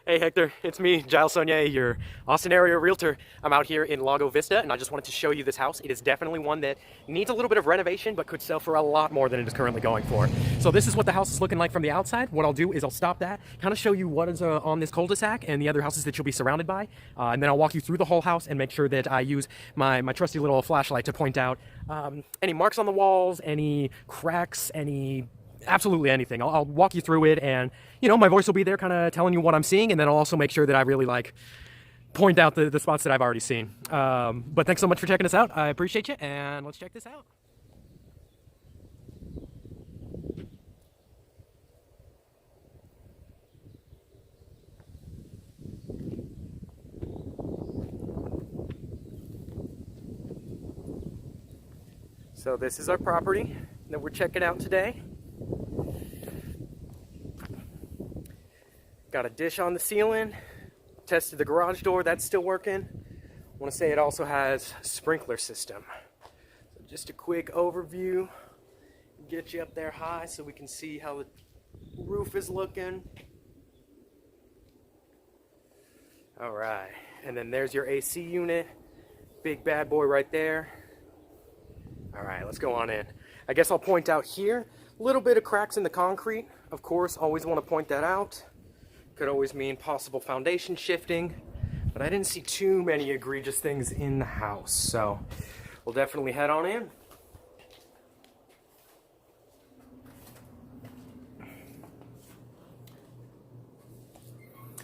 Hey Hector, it's me, Giles Saunier, your Austin area realtor. I'm out here in Lago Vista and I just wanted to show you this house. It is definitely one that needs a little bit of renovation but could sell for a lot more than it is currently going for. So this is what the house is looking like from the outside. What I'll do is I'll stop that, kind of show you what is on this cul-de-sac and the other houses that you'll be surrounded by. And then I'll walk you through the whole house and make sure that I use my trusty little flashlight to point out any marks on the walls, any cracks, absolutely anything. I'll walk you through it, and my voice will be there kind of telling you what I'm seeing, and then I'll also make sure that I really point out the spots that I've already seen. But thanks so much for checking us out. I appreciate you, and let's check this out. So this is our property that we're checking out today. Got a dish on the ceiling, tested the garage door, that's still working. I want to say it also has a sprinkler system. So just a quick overview, get you up there high so we can see how the roof is looking. All right, and then there's your AC unit, big bad boy right there. All right, let's go on in. I guess I'll point out here, a little bit of cracks in the concrete. Of course, always want to point that out. Could always mean possible foundation shifting, but I didn't see too many egregious things in the house, so we'll definitely head on in.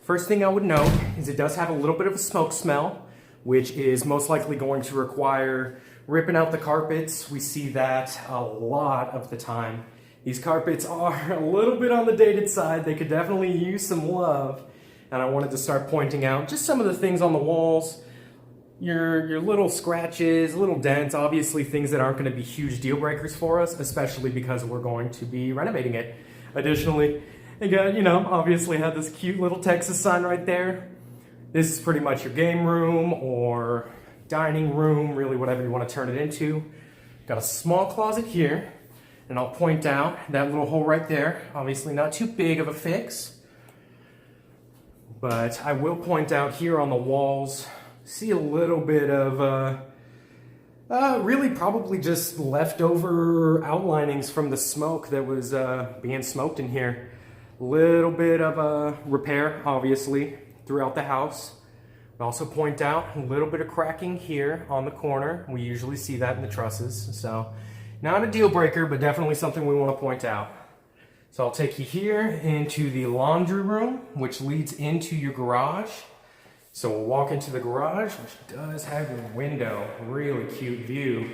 First thing I would note is it does have a little bit of a smoke smell, which is most likely going to require ripping out the carpets. We see that a lot of the time. These carpets are a little bit on the dated side. They could definitely use some love. And I wanted to start pointing out just some of the things on the walls, your little scratches, little dents, obviously things that aren't going to be huge deal breakers for us, especially because we're going to be renovating it. Additionally, again, obviously had this cute little Texas sign right there. This is pretty much your game room or dining room, really whatever you want to turn it into. Got a small closet here. And I'll point out that little hole right there, obviously not too big of a fix, but I will point out here on the walls, see a little bit of, really probably just leftover outlinings from the smoke that was being smoked in here. Little bit of a repair, obviously, throughout the house. I'll also point out a little bit of cracking here on the corner. We usually see that in the trusses, so not a deal breaker, but definitely something we want to point out. So I'll take you here into the laundry room, which leads into your garage. So we'll walk into the garage, which does have a window, really cute view.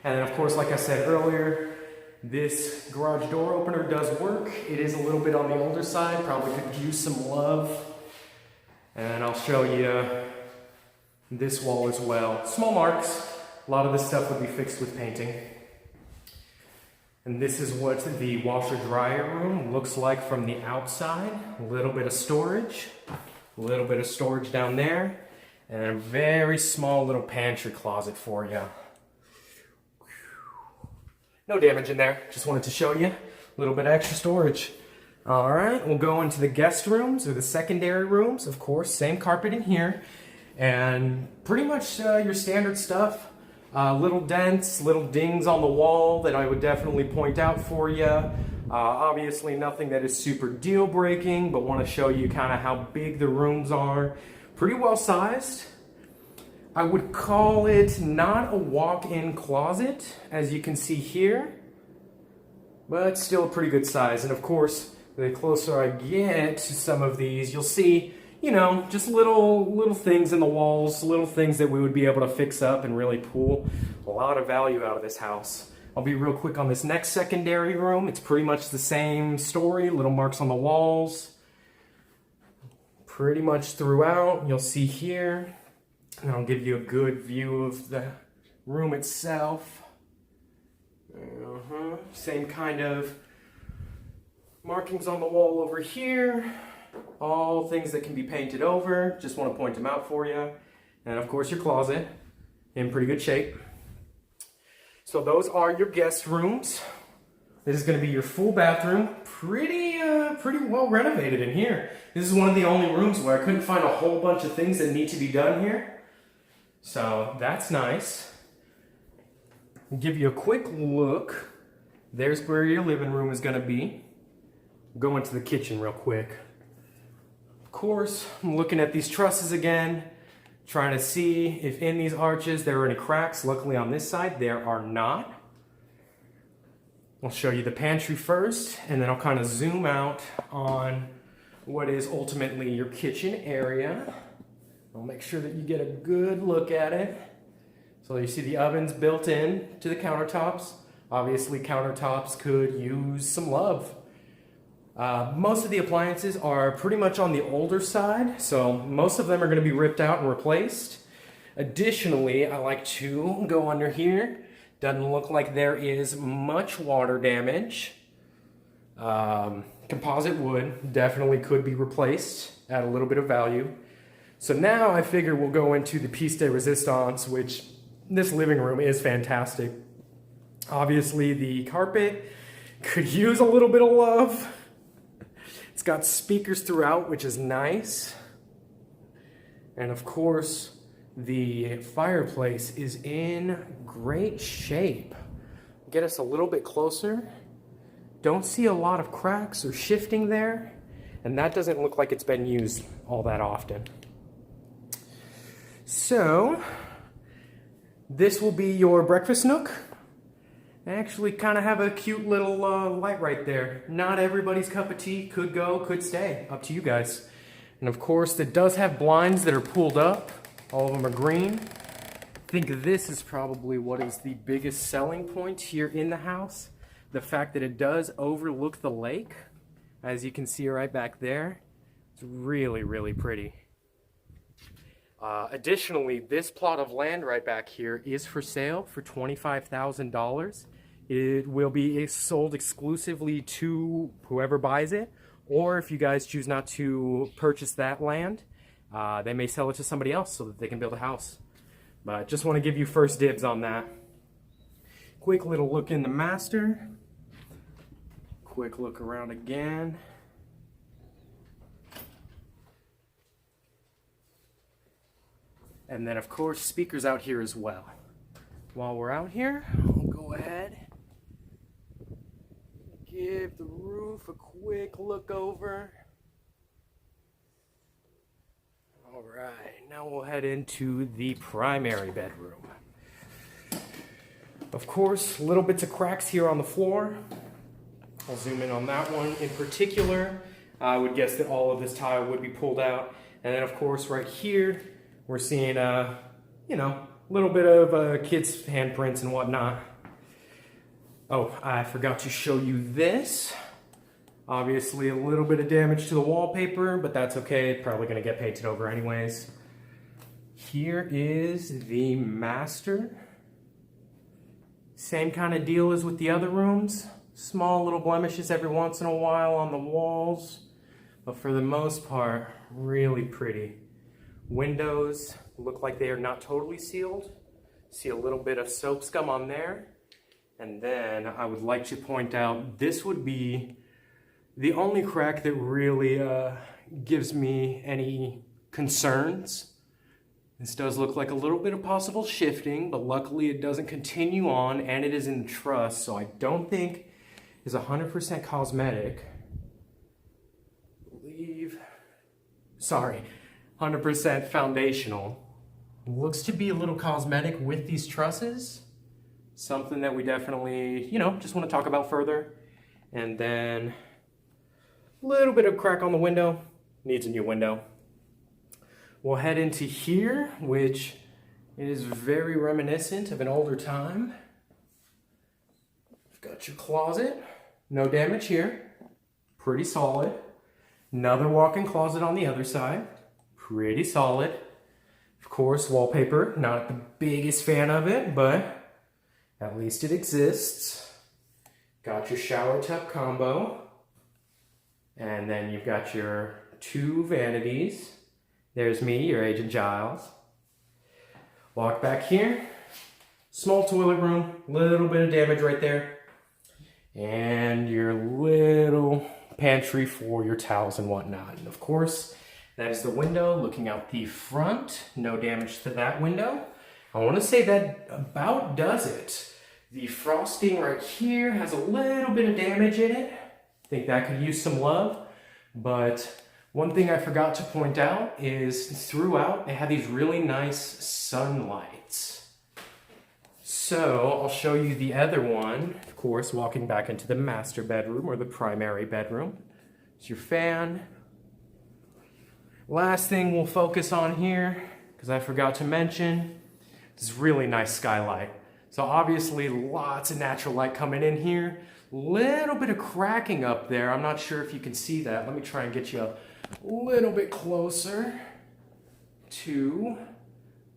And then of course, like I said earlier, this garage door opener does work. It is a little bit on the older side, probably could use some love. And I'll show you this wall as well. Small marks, a lot of this stuff would be fixed with painting. And this is what the washer-dryer room looks like from the outside. A little bit of storage down there, and a very small little pantry closet for you. No damage in there, just wanted to show you a little bit of extra storage. All right, we'll go into the guest rooms or the secondary rooms. Of course, same carpet in here, and pretty much your standard stuff. Little dents, little dings on the wall that I would definitely point out for you. Obviously nothing that is super deal breaking, but want to show you kind of how big the rooms are. Pretty well sized. I would call it not a walk-in closet, as you can see here, but still a pretty good size. And of course, the closer I get to some of these, you'll see just little things in the walls, little things that we would be able to fix up and really pull a lot of value out of this house. I'll be real quick on this next secondary room. It's pretty much the same story, little marks on the walls. Pretty much throughout, you'll see here. And I'll give you a good view of the room itself. Same kind of markings on the wall over here. All things that can be painted over. Just want to point them out for you. And of course your closet, in pretty good shape. So those are your guest rooms. This is going to be your full bathroom. pretty well renovated in here. This is one of the only rooms where I couldn't find a whole bunch of things that need to be done here. So that's nice. I'll give you a quick look. There's where your living room is gonna be. Go into the kitchen real quick. Of course, I'm looking at these trusses again, trying to see if in these arches there are any cracks. Luckily on this side, there are not. I'll show you the pantry first, and then I'll kind of zoom out on what is ultimately your kitchen area. I'll make sure that you get a good look at it. So you see the ovens built in to the countertops. Obviously, countertops could use some love. Most of the appliances are pretty much on the older side, so most of them are going to be ripped out and replaced. Additionally, I like to go under here. Doesn't look like there is much water damage. Composite wood definitely could be replaced at a little bit of value. So now I figure we'll go into the piece de resistance, which this living room is fantastic. Obviously, the carpet could use a little bit of love. It's got speakers throughout, which is nice. And of course, the fireplace is in great shape. Get us a little bit closer. Don't see a lot of cracks or shifting there. And that doesn't look like it's been used all that often. So, this will be your breakfast nook. I actually kind of have a cute little light right there. Not everybody's cup of tea. Could go, could stay. Up to you guys. And of course, it does have blinds that are pulled up. All of them are green. I think this is probably what is the biggest selling point here in the house. The fact that it does overlook the lake. As you can see right back there. It's really, really pretty. Additionally, this plot of land right back here is for sale for $25,000. It will be sold exclusively to whoever buys it, or if you guys choose not to purchase that land, they may sell it to somebody else so that they can build a house. But just want to give you first dibs on that. Quick little look in the master. Quick look around again. And then, of course, speakers out here as well. While we're out here, I'll go ahead, give the roof a quick look over. All right, now we'll head into the primary bedroom. Of course, little bits of cracks here on the floor. I'll zoom in on that one in particular. I would guess that all of this tile would be pulled out. And then, of course, right here, we're seeing, you know, a little bit of kids' handprints and whatnot. Oh, I forgot to show you this. Obviously, a little bit of damage to the wallpaper, but that's okay. Probably going to get painted over anyways. Here is the master. Same kind of deal as with the other rooms. Small little blemishes every once in a while on the walls, but for the most part, really pretty. Windows look like they are not totally sealed. See a little bit of soap scum on there. And then I would like to point out, this would be the only crack that really gives me any concerns. This does look like a little bit of possible shifting, but luckily it doesn't continue on, and it is in the truss, so I don't think it's 100% cosmetic. Sorry. 100% foundational. Looks to be a little cosmetic with these trusses. Something that we definitely, you know, just want to talk about further. And then a little bit of crack on the window. Needs a new window. We'll head into here, which is very reminiscent of an older time. You've got your closet. No damage here. Pretty solid. Another walk-in closet on the other side. Pretty solid. Of course, wallpaper, not the biggest fan of it, but at least it exists. Got your shower tub combo. And then you've got your two vanities. There's me, your Agent Giles. Walk back here. Small toilet room, little bit of damage right there. and your little pantry for your towels and whatnot. And of course, that is the window looking out the front. No damage to that window. I want to say that about does it. The frosting right here has a little bit of damage in it. I think that could use some love. But one thing I forgot to point out is throughout, they had these really nice sunlights. So I'll show you the other one. Of course, walking back into the master bedroom or the primary bedroom. It's your fan. Last thing we'll focus on here, because I forgot to mention, this really nice skylight. So obviously lots of natural light coming in here. Little bit of cracking up there. I'm not sure if you can see that. Let me try and get you a little bit closer to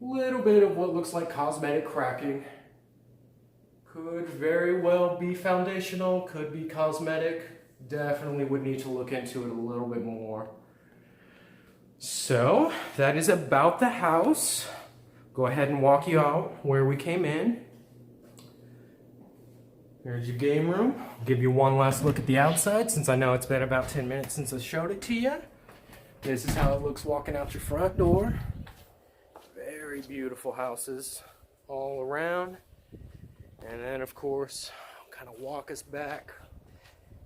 a little bit of what looks like cosmetic cracking. Could very well be foundational, could be cosmetic. Definitely would need to look into it a little bit more. So that is about the house. Go ahead and walk you out where we came in. Here's your game room. I'll give you one last look at the outside since I know it's been about 10 minutes since I showed it to you. This is how it looks walking out your front door. Very beautiful houses all around. And then of course, I'll kind of walk us back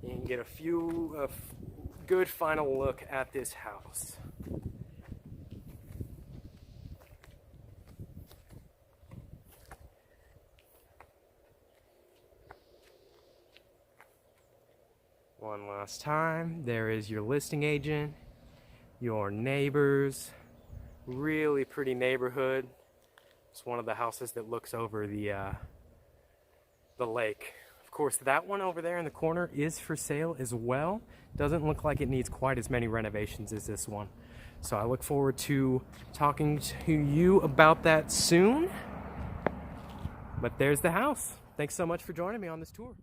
and get a good final look at this house. One last time, there is your listing agent, your neighbors, really pretty neighborhood. It's one of the houses that looks over the lake. Of course, that one over there in the corner is for sale as well. Doesn't look like it needs quite as many renovations as this one. So I look forward to talking to you about that soon. But there's the house. Thanks so much for joining me on this tour.